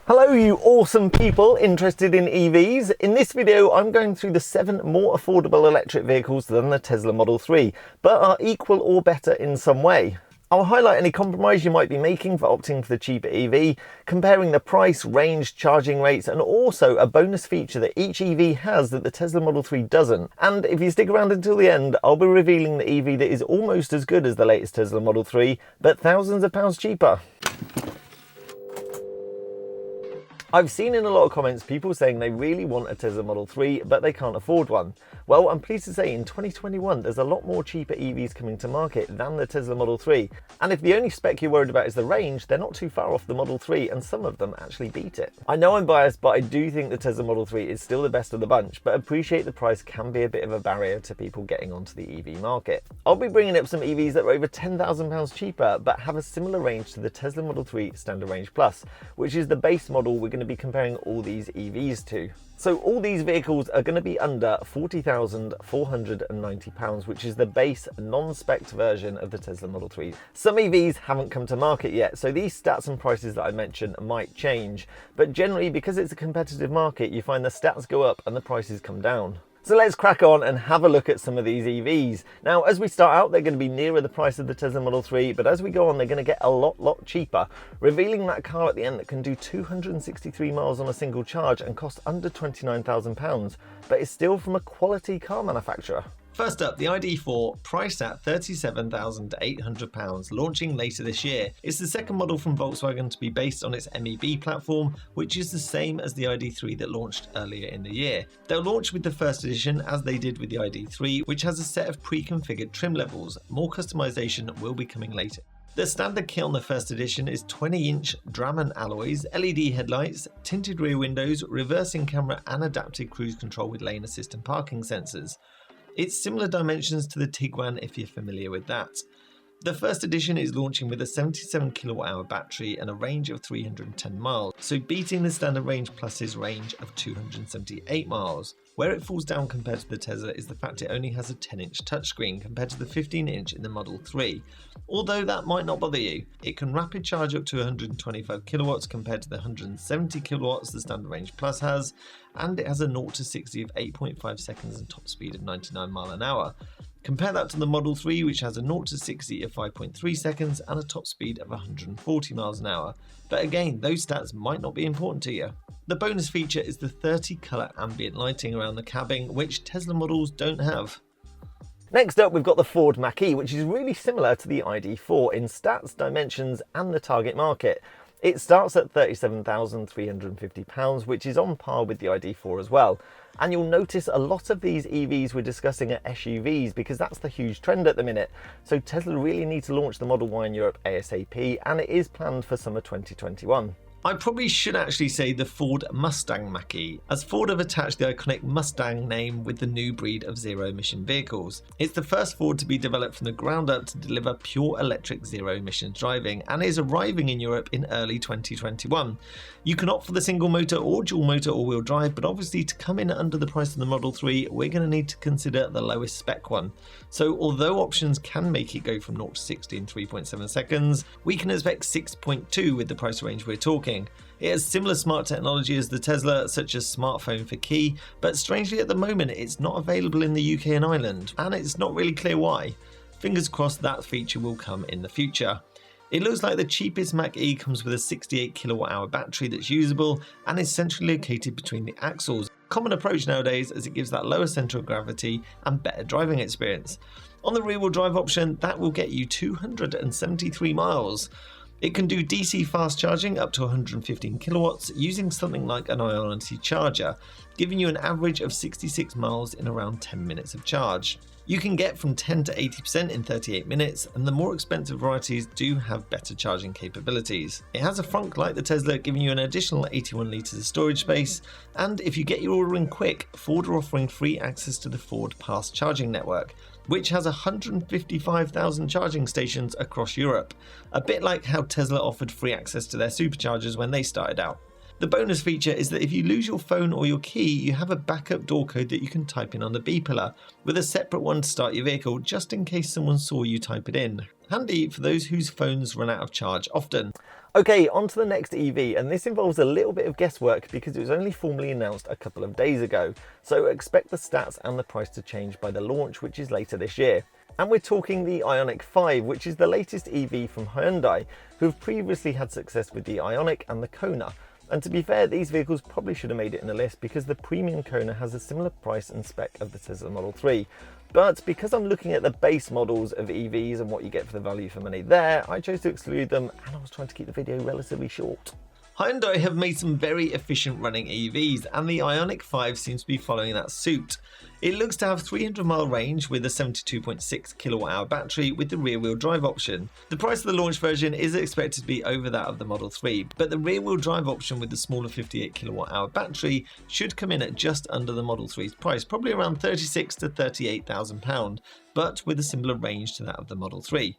Hello you awesome people interested in EVs. In this video I'm going through the 7 more affordable electric vehicles than the Tesla Model 3, but are equal or better in some way. I'll highlight any compromise you might be making for opting for the cheaper EV, comparing the price, range, charging rates, and also a bonus feature that each EV has that the Tesla Model 3 doesn't. And if you stick around until the end, I'll be revealing the EV that is almost as good as the latest Tesla Model 3, but thousands of pounds cheaper. I've seen in a lot of comments people saying they really want a Tesla Model 3 but they can't afford one. Well, I'm pleased to say in 2021 there's a lot more cheaper EVs coming to market than the Tesla Model 3. And if the only spec you're worried about is the range, they're not too far off the Model 3 and some of them actually beat it. I know I'm biased, but I do think the Tesla Model 3 is still the best of the bunch, but appreciate the price can be a bit of a barrier to people getting onto the EV market. I'll be bringing up some EVs that are over £10,000 cheaper but have a similar range to the Tesla Model 3 Standard Range Plus, which is the base model we're going to be comparing all these EVs to. So all these vehicles are going to be under £40,490, which is the base non-spec version of the Tesla Model 3. Some EVs haven't come to market yet, so these stats and prices that I mentioned might change, but generally because it's a competitive market you find the stats go up and the prices come down. So let's crack on and have a look at some of these EVs. Now, as we start out, they're going to be nearer the price of the Tesla Model 3, but as we go on, they're going to get a lot cheaper, revealing that car at the end that can do 263 miles on a single charge and cost under £29,000, but is still from a quality car manufacturer. First up, the ID.4, priced at £37,800, launching later this year. It's the second model from Volkswagen to be based on its MEB platform, which is the same as the ID.3 that launched earlier in the year. They'll launch with the first edition, as they did with the ID.3, which has a set of pre-configured trim levels. More customization will be coming later. The standard kit on the first edition is 20-inch Draman alloys, LED headlights, tinted rear windows, reversing camera and adaptive cruise control with lane assist and parking sensors. It's similar dimensions to the Tiguan if you're familiar with that. The first edition is launching with a 77 kWh battery and a range of 310 miles, so beating the Standard Range Plus's range of 278 miles. Where it falls down compared to the Tesla is the fact it only has a 10-inch touchscreen compared to the 15-inch in the Model 3. Although that might not bother you, it can rapid charge up to 125 kilowatts compared to the 170 kilowatts the Standard Range Plus has, and it has a 0 to 60 of 8.5 seconds and top speed of 99 miles an hour. Compare that to the Model 3, which has a 0 to 60 of 5.3 seconds and a top speed of 140 miles an hour. But again, those stats might not be important to you. The bonus feature is the 30 colour ambient lighting around the cabin, which Tesla models don't have. Next up, we've got the Ford Mach-E, which is really similar to the ID.4 in stats, dimensions and the target market. It starts at £37,350, which is on par with the ID.4 as well. And you'll notice a lot of these EVs we're discussing are SUVs because that's the huge trend at the minute. So Tesla really need to launch the Model Y in Europe ASAP, and it is planned for summer 2021. I probably should actually say the Ford Mustang Mach-E, as Ford have attached the iconic Mustang name with the new breed of zero-emission vehicles. It's the first Ford to be developed from the ground up to deliver pure electric zero-emissions driving, and is arriving in Europe in early 2021. You can opt for the single motor or dual motor all-wheel drive, but obviously to come in under the price of the Model 3, we're going to need to consider the lowest spec one. So although options can make it go from 0 to 60 in 3.7 seconds, we can expect 6.2 with the price range we're talking. It has similar smart technology as the Tesla, such as smartphone for key, but strangely at the moment it's not available in the UK and Ireland, and it's not really clear why. Fingers crossed that feature will come in the future. It looks like the cheapest Mach-E comes with a 68 kWh battery that's usable and is centrally located between the axles. Common approach nowadays, as it gives that lower centre of gravity and better driving experience. On the rear-wheel drive option, that will get you 273 miles. It can do DC fast charging up to 115 kilowatts using something like an Ioniq charger, giving you an average of 66 miles in around 10 minutes of charge. You can get from 10 to 80% in 38 minutes, and the more expensive varieties do have better charging capabilities. It has a frunk like the Tesla, giving you an additional 81 litres of storage space, and if you get your order in quick, Ford are offering free access to the Ford Fast Charging Network, which has 155,000 charging stations across Europe, a bit like how Tesla offered free access to their superchargers when they started out. The bonus feature is that if you lose your phone or your key, you have a backup door code that you can type in on the B pillar, with a separate one to start your vehicle just in case someone saw you type it in. Handy for those whose phones run out of charge often. Okay, on to the next EV, and this involves a little bit of guesswork because it was only formally announced a couple of days ago, so expect the stats and the price to change by the launch, which is later this year. And we're talking the Ioniq 5, which is the latest EV from Hyundai, who have previously had success with the Ioniq and the Kona. And to be fair, these vehicles probably should have made it in the list because the premium Kona has a similar price and spec of the Tesla Model 3. But because I'm looking at the base models of EVs and what you get for the value for money there, I chose to exclude them, and I was trying to keep the video relatively short. Hyundai have made some very efficient running EVs, and the Ioniq 5 seems to be following that suit. It looks to have 300-mile range with a 72.6 kilowatt-hour battery with the rear-wheel drive option. The price of the launch version is expected to be over that of the Model 3, but the rear-wheel drive option with the smaller 58 kilowatt-hour battery should come in at just under the Model 3's price, probably around £36,000 to £38,000, but with a similar range to that of the Model 3.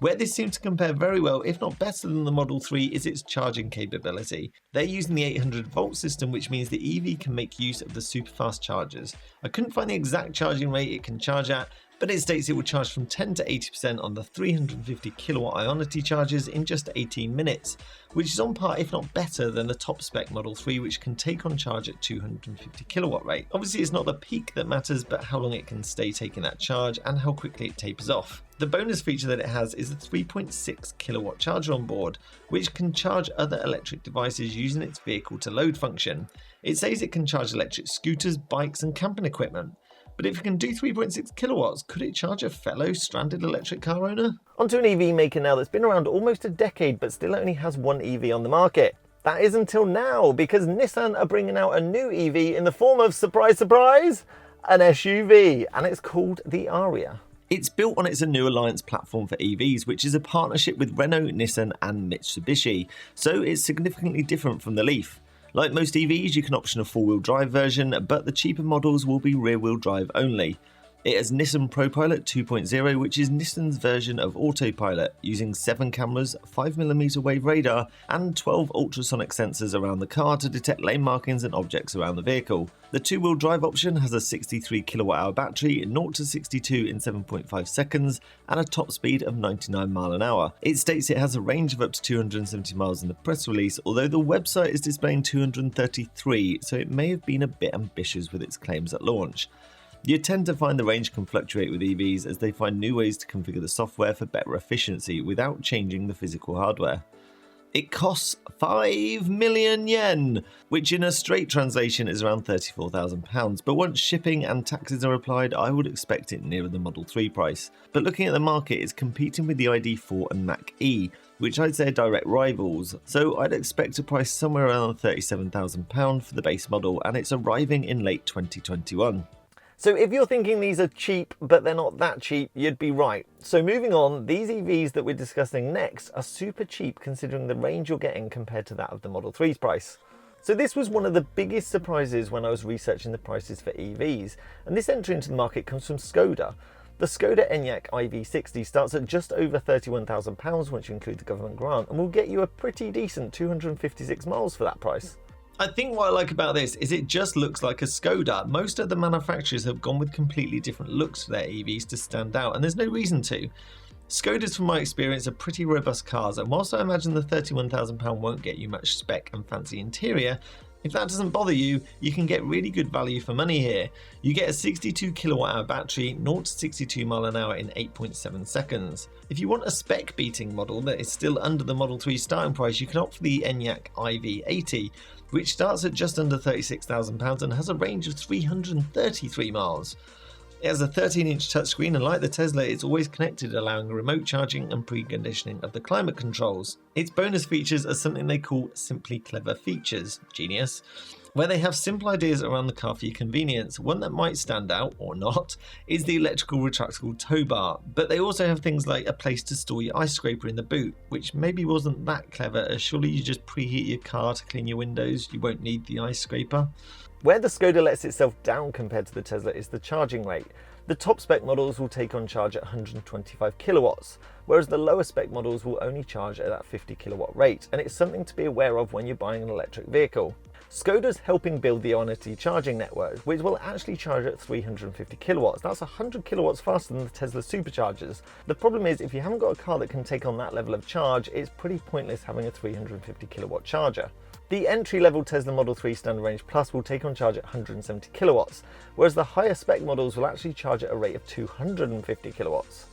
Where this seems to compare very well, if not better than the Model 3, is its charging capability. They're using the 800-volt system, which means the EV can make use of the super fast chargers. I couldn't find the exact charging rate it can charge at, but it states it will charge from 10 to 80% on the 350 kilowatt Ionity chargers in just 18 minutes, which is on par if not better than the top spec Model 3, which can take on charge at 250 kilowatt rate. Obviously it's not the peak that matters, but how long it can stay taking that charge and how quickly it tapers off. The bonus feature that it has is a 3.6 kilowatt charger on board, which can charge other electric devices using its vehicle to load function. It says it can charge electric scooters, bikes and camping equipment. But if it can do 3.6 kilowatts, could it charge a fellow stranded electric car owner? Onto an EV maker now that's been around almost a decade but still only has one EV on the market. That is until now, because Nissan are bringing out a new EV in the form of, surprise, surprise, an SUV, and it's called the Ariya. It's built on its New Alliance platform for EVs, which is a partnership with Renault, Nissan and Mitsubishi, so it's significantly different from the Leaf. Like most EVs, you can option a four-wheel drive version, but the cheaper models will be rear-wheel drive only. It has Nissan ProPilot 2.0, which is Nissan's version of autopilot, using 7 cameras, 5mm wave radar, and 12 ultrasonic sensors around the car to detect lane markings and objects around the vehicle. The two-wheel drive option has a 63 kWh battery, 0 to 62 in 7.5 seconds, and a top speed of 99 mph. It states it has a range of up to 270 miles in the press release, although the website is displaying 233, so it may have been a bit ambitious with its claims at launch. You tend to find the range can fluctuate with EVs as they find new ways to configure the software for better efficiency without changing the physical hardware. It costs 5 million yen, which in a straight translation is around £34,000, but once shipping and taxes are applied, I would expect it nearer the Model 3 price. But looking at the market, it's competing with the ID4 and Mach-E, which I'd say are direct rivals, so I'd expect a price somewhere around £37,000 for the base model, and it's arriving in late 2021. So if you're thinking these are cheap, but they're not that cheap, you'd be right. So moving on, these EVs that we're discussing next are super cheap considering the range you're getting compared to that of the Model 3's price. So this was one of the biggest surprises when I was researching the prices for EVs, and this entry into the market comes from Skoda. The Skoda Enyaq IV60 starts at just over £31,000 once you include the government grant, and will get you a pretty decent 256 miles for that price. I think what I like about this is it just looks like a Skoda. Most of the manufacturers have gone with completely different looks for their EVs to stand out, and there's no reason to. Skodas, from my experience, are pretty robust cars, and whilst I imagine the £31,000 won't get you much spec and fancy interior, if that doesn't bother you, you can get really good value for money here. You get a 62 kWh battery, 0 to 62 mph in 8.7 seconds. If you want a spec beating model that is still under the Model 3 starting price, you can opt for the Enyaq IV80, which starts at just under £36,000 and has a range of 333 miles. It has a 13-inch touchscreen, and like the Tesla, it's always connected, allowing remote charging and preconditioning of the climate controls. Its bonus features are something they call Simply Clever Features, genius, where they have simple ideas around the car for your convenience. One that might stand out, or not, is the electrical retractable tow bar, but they also have things like a place to store your ice scraper in the boot, which maybe wasn't that clever, as surely you just preheat your car to clean your windows, you won't need the ice scraper. Where the Skoda lets itself down compared to the Tesla is the charging rate. The top spec models will take on charge at 125 kilowatts, whereas the lower spec models will only charge at that 50 kilowatt rate, and it's something to be aware of when you're buying an electric vehicle. Skoda's helping build the Ioniq charging network, which will actually charge at 350 kilowatts. That's 100 kilowatts faster than the Tesla Superchargers. The problem is, if you haven't got a car that can take on that level of charge, it's pretty pointless having a 350 kilowatt charger. The entry-level Tesla Model 3 Standard Range Plus will take on charge at 170 kilowatts, whereas the higher spec models will actually charge at a rate of 250 kilowatts.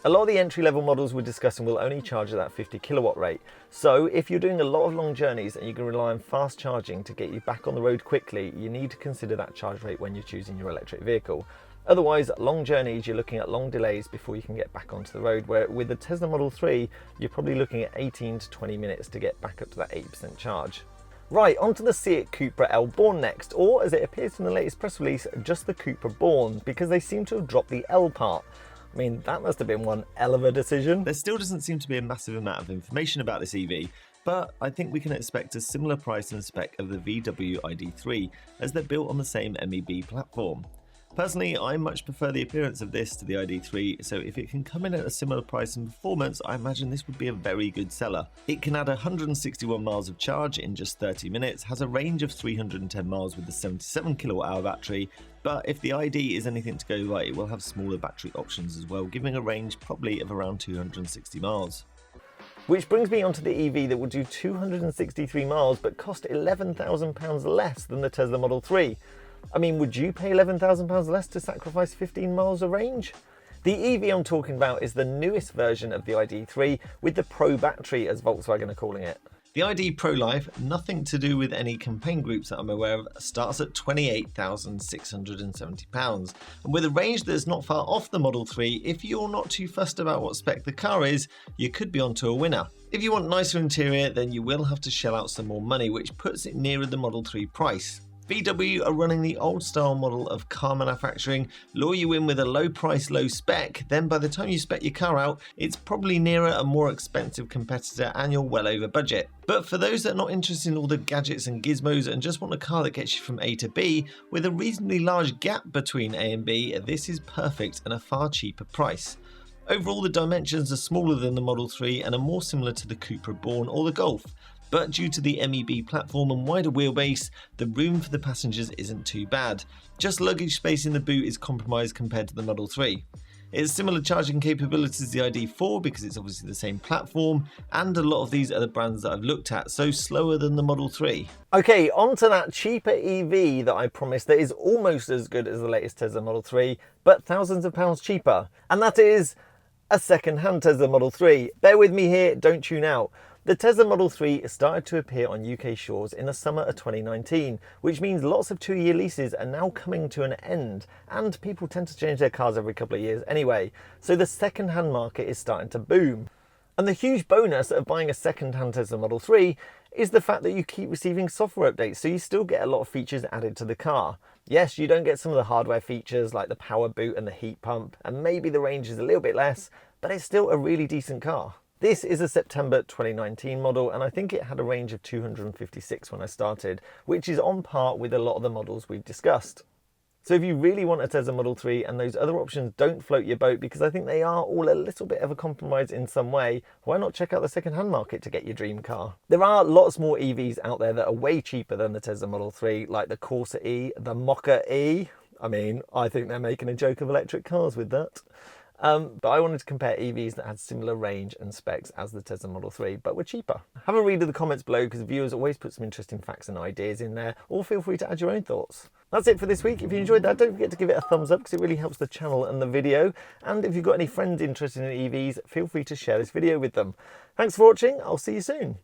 A lot of the entry-level models we're discussing will only charge at that 50 kilowatt rate, so if you're doing a lot of long journeys and you can rely on fast charging to get you back on the road quickly, you need to consider that charge rate when you're choosing your electric vehicle. Otherwise, long journeys, you're looking at long delays before you can get back onto the road, where with the Tesla Model 3, you're probably looking at 18 to 20 minutes to get back up to that 8% charge. Right, onto the See It Cupra L Born next, or as it appears in the latest press release, just the Cupra Born, because they seem to have dropped the L part. I mean, that must have been one hell of a decision. There still doesn't seem to be a massive amount of information about this EV, but I think we can expect a similar price and spec of the VW ID3, as they're built on the same MEB platform. Personally, I much prefer the appearance of this to the ID3, so if it can come in at a similar price and performance, I imagine this would be a very good seller. It can add 161 miles of charge in just 30 minutes, has a range of 310 miles with the 77 kWh battery, but if the ID is anything to go by, it will have smaller battery options as well, giving a range probably of around 260 miles. Which brings me onto the EV that will do 263 miles but cost £11,000 less than the Tesla Model 3. I mean, would you pay £11,000 less to sacrifice 15 miles of range? The EV I'm talking about is the newest version of the ID3 with the Pro battery, as Volkswagen are calling it. The ID Pro Life, nothing to do with any campaign groups that I'm aware of, starts at £28,670. And with a range that's not far off the Model 3, if you're not too fussed about what spec the car is, you could be onto a winner. If you want nicer interior, then you will have to shell out some more money, which puts it nearer the Model 3 price. VW are running the old style model of car manufacturing, lure you in with a low price, low spec, then by the time you spec your car out, it's probably nearer a more expensive competitor and you're well over budget. But for those that are not interested in all the gadgets and gizmos and just want a car that gets you from A to B, with a reasonably large gap between A and B, this is perfect and a far cheaper price. Overall, the dimensions are smaller than the Model 3 and are more similar to the Cupra Born or the Golf. But due to the MEB platform and wider wheelbase, the room for the passengers isn't too bad. Just luggage space in the boot is compromised compared to the Model 3. It has similar charging capabilities as the ID4 because it's obviously the same platform, and a lot of these are the brands that I've looked at, so slower than the Model 3. Okay, on to that cheaper EV that I promised that is almost as good as the latest Tesla Model 3, but thousands of pounds cheaper. And that is a second-hand Tesla Model 3. Bear with me here, don't tune out. The Tesla Model 3 started to appear on UK shores in the summer of 2019, which means lots of 2-year leases are now coming to an end, and people tend to change their cars every couple of years anyway, so the second-hand market is starting to boom. And the huge bonus of buying a second-hand Tesla Model 3 is the fact that you keep receiving software updates, so you still get a lot of features added to the car. Yes, you don't get some of the hardware features like the power boot and the heat pump, and maybe the range is a little bit less, but it's still a really decent car. This is a September 2019 model, and I think it had a range of 256 when I started, which is on par with a lot of the models we've discussed. So if you really want a Tesla Model 3 and those other options don't float your boat, because I think they are all a little bit of a compromise in some way, why not check out the second-hand market to get your dream car? There are lots more EVs out there that are way cheaper than the Tesla Model 3, like the Corsa E, the Mach-E. I mean, I think they're making a joke of electric cars with that. But I wanted to compare EVs that had similar range and specs as the Tesla Model 3, but were cheaper. Have a read of the comments below, because viewers always put some interesting facts and ideas in there, or feel free to add your own thoughts. That's it for this week. If you enjoyed that, don't forget to give it a thumbs up, because it really helps the channel and the video. And if you've got any friends interested in EVs, feel free to share this video with them. Thanks for watching. I'll see you soon.